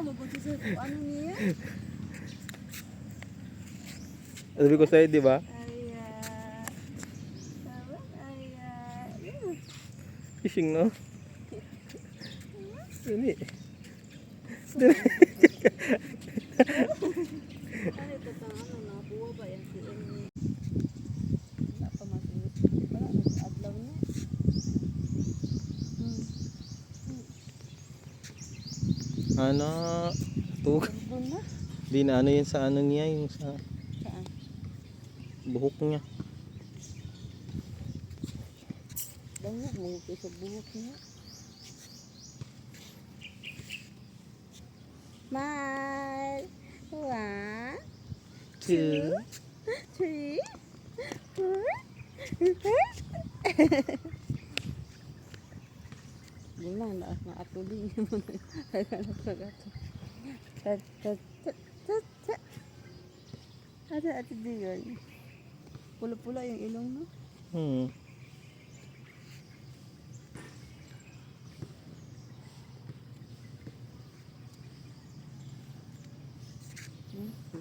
mabuti sa ano niya? Sabi ko sa'yo, di ba? Fishing, no? Dali. Ano ito ta ano na buwa ba yan si Emmy? Wala pa matinis. Wala nag-adlaw na. Ano? Ito. Turbon na. Di na ano yun sa ano niya, yung sa Saan? buhok niya. Dahil mo sa buhok niya. Smile. 1, 2, 3, 4. Bulang na na atuling mo na. Ada diyan. Pula-pula yung ilong no.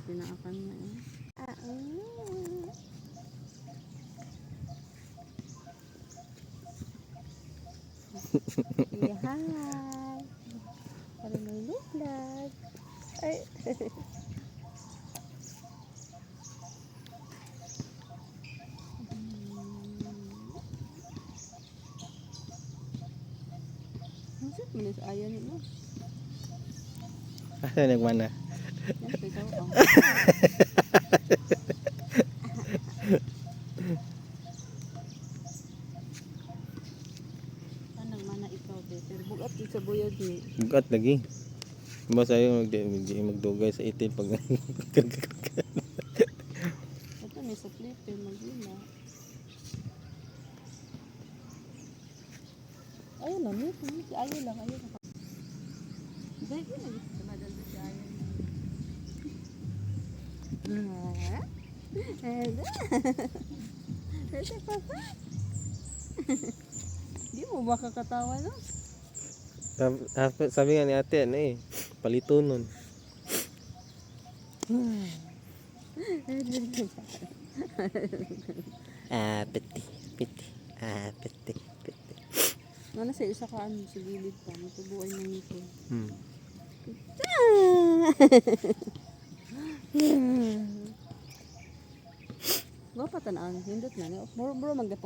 Pinaakan niya eh. Say hi. Para may vlog. Ay. Masuk minus ayaw nito. Asa nagmana? Yan kay ikaw. Anong mana ikaw better. Bugat din sa buyod ni. Bugat lagi. Diba sa'yo magdugay sa itin pag Ito may sa flipper magila. Ayun lang yun. Ayaw lang. Dahil ko na gusto madal na si ayaw. Ito papa. Di mo ba kakatawa no? sabi nga ni ate, ano eh, palito nun. Peti. Peti. Ano sa isa ka ano sa gilid pa, matubuan ng nito. Gwa pa tanaan, hindot na. Bro magdapo.